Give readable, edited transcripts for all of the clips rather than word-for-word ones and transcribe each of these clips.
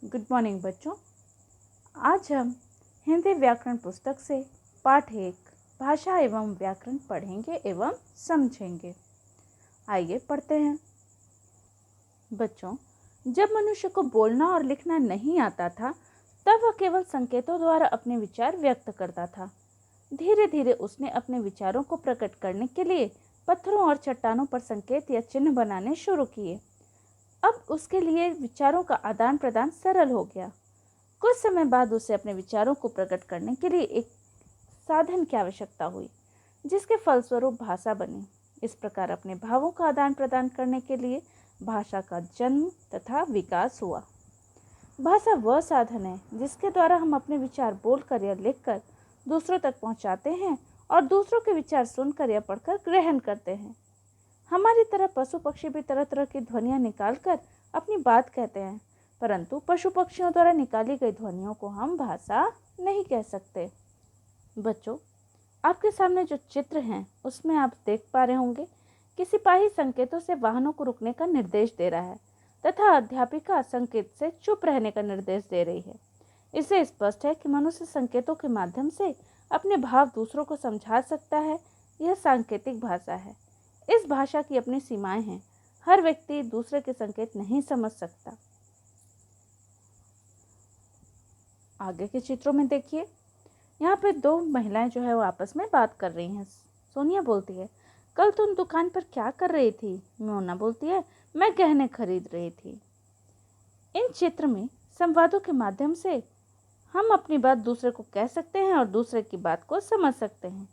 Good morning बच्चों। आज हम हिंदी व्याकरण पुस्तक से पाठ 1 भाषा एवं व्याकरण पढ़ेंगे एवं समझेंगे। आइए पढ़ते हैं। बच्चों, जब मनुष्य को बोलना और लिखना नहीं आता था तब वह केवल संकेतों द्वारा अपने विचार व्यक्त करता था। धीरे धीरे उसने अपने विचारों को प्रकट करने के लिए पत्थरों और चट्टानों पर संकेत या चिन्ह बनाने शुरू किए। अब उसके लिए विचारों का आदान प्रदान सरल हो गया। कुछ समय बाद उसे अपने विचारों को प्रकट करने के लिए एक साधन की आवश्यकता हुई, जिसके फलस्वरूप भाषा बनी। इस प्रकार अपने भावों का आदान प्रदान करने के लिए भाषा का जन्म तथा विकास हुआ। भाषा वह साधन है जिसके द्वारा हम अपने विचार बोलकर या लिखकर दूसरों तक पहुंचाते हैं और दूसरों के विचार सुनकर या पढ़कर ग्रहण करते हैं। हमारी तरह पशु पक्षी भी तरह तरह की ध्वनियाँ निकालकर अपनी बात कहते हैं, परंतु पशु पक्षियों द्वारा निकाली गई ध्वनियों को हम भाषा नहीं कह सकते। बच्चों, आपके सामने जो चित्र हैं उसमें आप देख पा रहे होंगे कि सिपाही संकेतों से वाहनों को रुकने का निर्देश दे रहा है तथा अध्यापिका संकेत से चुप रहने का निर्देश दे रही है। इससे स्पष्ट है कि मनुष्य संकेतों के माध्यम से अपने भाव दूसरों को समझा सकता है। यह सांकेतिक भाषा है। इस भाषा की अपनी सीमाएं हैं। हर व्यक्ति दूसरे के संकेत नहीं समझ सकता। आगे के चित्रों में देखिए, यहाँ पे दो महिलाएं जो है वो आपस में बात कर रही हैं। सोनिया बोलती है, कल तुम दुकान पर क्या कर रही थी? मोना बोलती है, मैं गहने खरीद रही थी। इन चित्र में संवादों के माध्यम से हम अपनी बात दूसरे को कह सकते हैं और दूसरे की बात को समझ सकते हैं।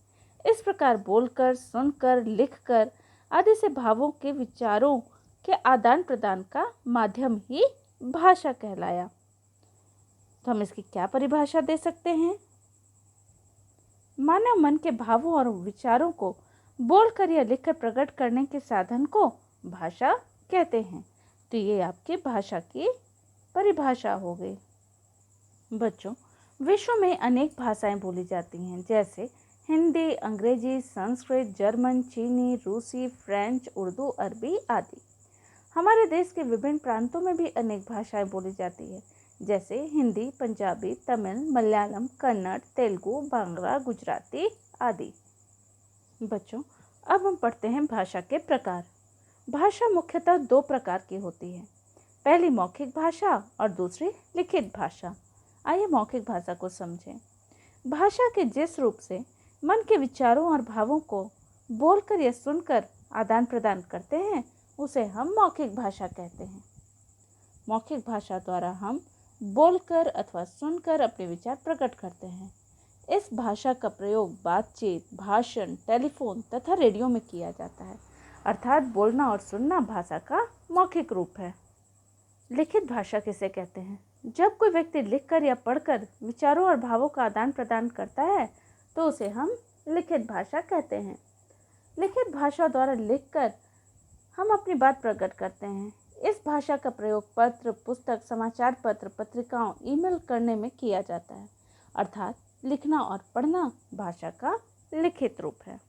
इस प्रकार बोलकर, सुनकर, लिखकर आदि से भावों के विचारों के आदान प्रदान का माध्यम ही भाषा कहलाया। तो हम इसकी क्या परिभाषा दे सकते हैं? मानव मन के भावों और विचारों को बोलकर या लिखकर प्रकट करने के साधन को भाषा कहते हैं। तो ये आपकी भाषा की परिभाषा हो गई। बच्चों, विश्व में अनेक भाषाएं बोली जाती हैं, जैसे हिंदी, अंग्रेजी, संस्कृत, जर्मन, चीनी, रूसी, फ्रेंच, उर्दू, अरबी आदि। हमारे देश के विभिन्न प्रांतों में भी अनेक भाषाएं बोली जाती है, जैसे हिंदी, पंजाबी, तमिल, मलयालम, कन्नड़, तेलुगु, बांग्ला, गुजराती आदि। बच्चों, अब हम पढ़ते हैं भाषा के प्रकार। भाषा मुख्यतः दो प्रकार की होती है, पहली मौखिक भाषा और दूसरी लिखित भाषा। आइए मौखिक भाषा को समझें। भाषा के जिस रूप से मन के विचारों और भावों को बोलकर या सुनकर आदान प्रदान करते हैं उसे हम मौखिक भाषा कहते हैं। मौखिक भाषा द्वारा हम बोलकर अथवा सुनकर अपने विचार प्रकट करते हैं। इस भाषा का प्रयोग बातचीत, भाषण, टेलीफोन तथा रेडियो में किया जाता है, अर्थात बोलना और सुनना भाषा का मौखिक रूप है। लिखित भाषा किसे कहते हैं? जब कोई व्यक्ति लिखकर या पढ़कर विचारों और भावों का आदान प्रदान करता है तो उसे हम लिखित भाषा कहते हैं। लिखित भाषा द्वारा लिखकर हम अपनी बात प्रकट करते हैं। इस भाषा का प्रयोग पत्र, पुस्तक, समाचार पत्र, पत्रिकाओं, ईमेल करने में किया जाता है, अर्थात लिखना और पढ़ना भाषा का लिखित रूप है।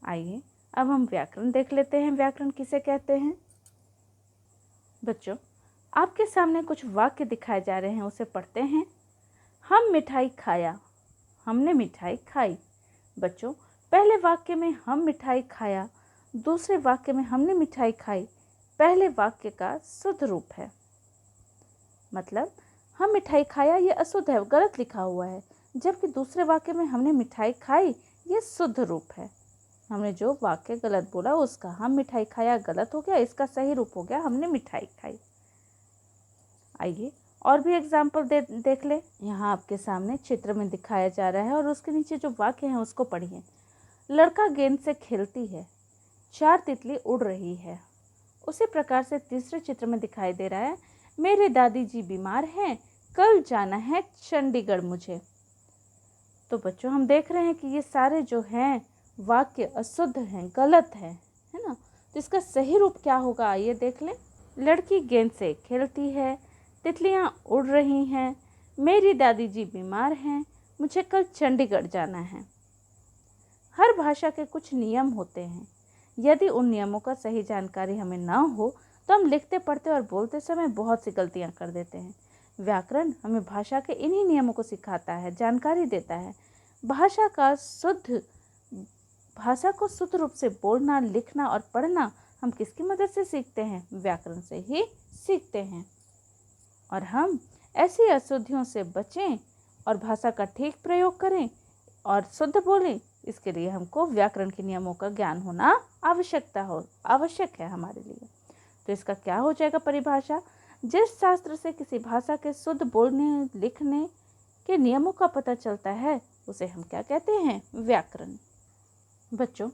आइए अब हम व्याकरण देख लेते हैं। व्याकरण किसे कहते हैं? बच्चों, आपके सामने कुछ वाक्य दिखाए जा रहे हैं, उसे पढ़ते हैं। हम मिठाई खाया, हमने मिठाई खाई। बच्चों, पहले वाक्य में हम मिठाई खाया, दूसरे वाक्य में हमने मिठाई खाई पहले वाक्य का शुद्ध रूप है। मतलब हम मिठाई खाया ये अशुद्ध है, गलत लिखा हुआ है, जबकि दूसरे वाक्य में हमने मिठाई खाई ये शुद्ध रूप है। हमने जो वाक्य गलत बोला उसका हम मिठाई खाया गलत हो गया, इसका सही रूप हो गया हमने मिठाई खाई। आइए और भी एग्जाम्पल देख ले। यहाँ आपके सामने चित्र में दिखाया जा रहा है और उसके नीचे जो वाक्य है उसको पढ़िए। लड़का गेंद से खेलती है, 4 तितली उड़ रही है। उसी प्रकार से तीसरे चित्र में दिखाई दे रहा है, मेरे दादी जी बीमार हैं, कल जाना है चंडीगढ़ मुझे। तो बच्चों, हम देख रहे हैं कि ये सारे जो हैं वाक्य अशुद्ध हैं, गलत है ना? तो इसका सही रूप क्या होगा आइए देख लें। लड़की गेंद से खेलती है, तितलियां उड़ रही हैं, मेरी दादी जी बीमार हैं, मुझे कल चंडीगढ़ जाना है। हर भाषा के कुछ नियम होते हैं। यदि उन नियमों का सही जानकारी हमें ना हो तो हम लिखते, पढ़ते और बोलते समय बहुत सी गलतियाँ कर देते हैं। व्याकरण हमें भाषा के इन्हीं नियमों को सिखाता है, जानकारी देता है। भाषा को शुद्ध रूप से बोलना, लिखना और पढ़ना हम किसकी मदद से सीखते हैं? व्याकरण से ही सीखते हैं। और हम ऐसी अशुद्धियों से बचें और भाषा का ठीक प्रयोग करें और शुद्ध बोलें, इसके लिए हमको व्याकरण के नियमों का ज्ञान होना आवश्यक है हमारे लिए। तो इसका क्या हो जाएगा परिभाषा? जिस शास्त्र से किसी भाषा के शुद्ध बोलने, लिखने के नियमों का पता चलता है उसे हम क्या कहते हैं? व्याकरण। बच्चों,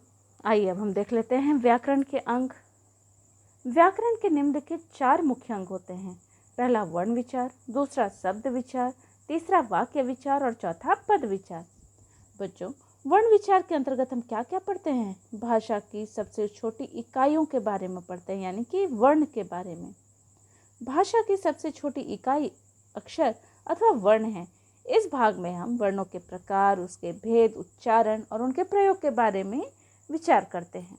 आइए अब हम देख लेते हैं व्याकरण के अंग। व्याकरण के निम्नलिखित 4 मुख्य अंग होते हैं। पहला वर्ण विचार, दूसरा शब्द विचार, तीसरा वाक्य विचार और चौथा पद विचार। बच्चों, वर्ण विचार के अंतर्गत हम क्या क्या पढ़ते हैं? भाषा की सबसे छोटी इकाइयों के बारे में पढ़ते हैं, यानी कि वर्ण के बारे में। भाषा की सबसे छोटी इकाई अक्षर अथवा वर्ण है। इस भाग में हम वर्णों के प्रकार, उसके भेद, उच्चारण और उनके प्रयोग के बारे में विचार करते हैं।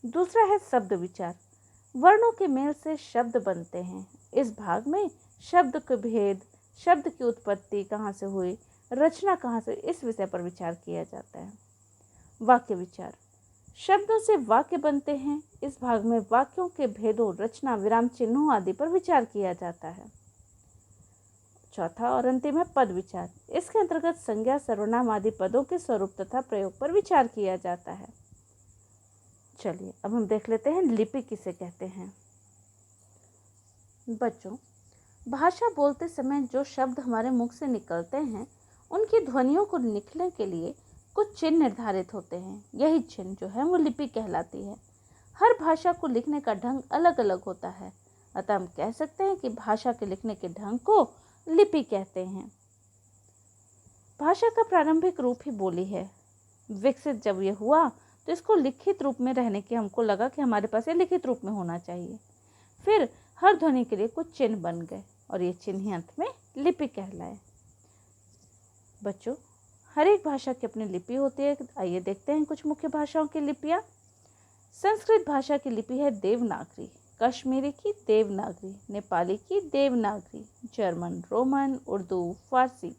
दूसरा है शब्द विचार। वर्णों के मेल से शब्द बनते हैं। इस भाग में शब्द के भेद, शब्द की उत्पत्ति कहाँ से हुई, रचना कहाँ से, इस विषय पर विचार किया जाता है। वाक्य विचार। शब्दों से वाक्य बनते हैं। इस भाग में वाक्यों के भेदों, रचना, विराम चिन्हों आदि पर विचार किया जाता है। चौथा और अंतिम है पद विचार। इसके अंतर्गत संज्ञा, सर्वनाम आदि पदों के स्वरूप तथा प्रयोग पर विचार किया जाता है। चलिए अब हम देख लेते हैं लिपि किसे कहते हैं। बच्चों, भाषा बोलते समय जो शब्द हमारे मुख से निकलते हैं उनकी ध्वनियों को लिखने के लिए कुछ चिन्ह निर्धारित होते हैं। यही चिन्ह जो है वो लिपि कहलाती है। हर भाषा को लिखने का ढंग अलग अलग होता है, अतः हम कह सकते हैं कि भाषा के लिखने के ढंग को लिपि कहते हैं। भाषा का प्रारंभिक रूप ही बोली है। विकसित जब ये हुआ तो इसको लिखित रूप में रहने के हमको लगा कि हमारे पास ये लिखित रूप में होना चाहिए। फिर हर ध्वनि के लिए कुछ चिन्ह बन गए और ये चिन्ह ही अंत में लिपि कहलाए। बच्चों, हर एक भाषा की अपनी लिपि होती है। आइए देखते हैं कुछ मुख्य भाषाओं की लिपियाँ। संस्कृत भाषा की लिपि है देवनागरी, कश्मीरी की देवनागरी, नेपाली की देवनागरी, जर्मन, रोमन, उर्दू, फारसी,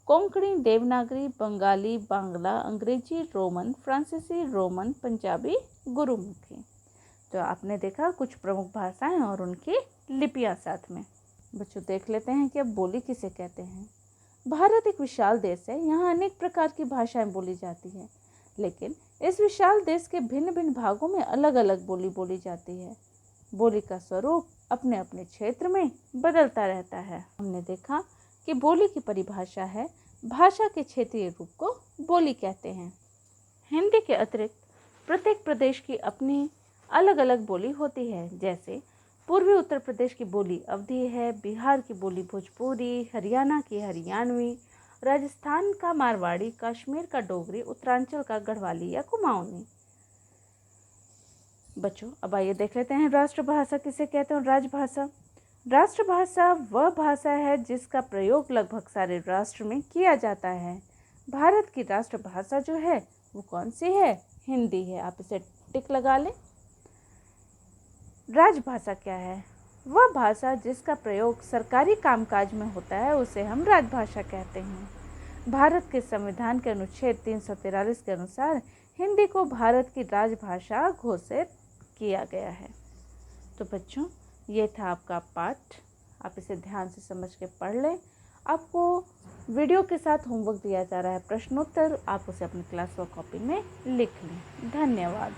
कोंकणी देवनागरी, बंगाली, बांग्ला, अंग्रेजी, रोमन, फ्रांसीसी, रोमन, पंजाबी, गुरुमुखी। तो आपने देखा कुछ प्रमुख भाषाएं और उनकी लिपियां साथ में। बच्चों, देख लेते हैं कि अब बोली किसे कहते हैं। भारत एक विशाल देश है। यहाँ अनेक प्रकार की भाषाएं बोली जाती है, लेकिन इस विशाल देश के भिन्न भिन्न भागों में अलग अलग बोली बोली जाती है। बोली का स्वरूप अपने अपने क्षेत्र में बदलता रहता है। हमने देखा कि बोली की परिभाषा है भाषा के क्षेत्रीय रूप को बोली कहते हैं। हिंदी के अतिरिक्त प्रत्येक प्रदेश की अपनी अलग अलग बोली होती है। जैसे पूर्वी उत्तर प्रदेश की बोली अवधी है, बिहार की बोली भोजपुरी, हरियाणा की हरियाणवी, राजस्थान का मारवाड़ी, कश्मीर का डोगरी, उत्तरांचल का गढ़वाली या कुमाऊनी। बच्चों, अब आइए देख लेते हैं राष्ट्रभाषा किसे कहते हैं। राजभाषा। राष्ट्रभाषा वह भाषा है जिसका प्रयोग लगभग सारे राष्ट्र में किया जाता है। भारत की राष्ट्रभाषा जो है वो कौन सी है? हिंदी है। आप इसे टिक लगा लें। राजभाषा क्या है? वह भाषा जिसका प्रयोग सरकारी कामकाज में होता है उसे हम राजभाषा कहते हैं। भारत के संविधान के अनुच्छेद 343 के अनुसार हिंदी को भारत की राजभाषा घोषित किया गया है। तो बच्चों, ये था आपका पाठ। आप इसे ध्यान से समझ के पढ़ लें। आपको वीडियो के साथ होमवर्क दिया जा रहा है प्रश्नोत्तर, आप उसे अपनी क्लास वर्क कॉपी में लिख लें। धन्यवाद।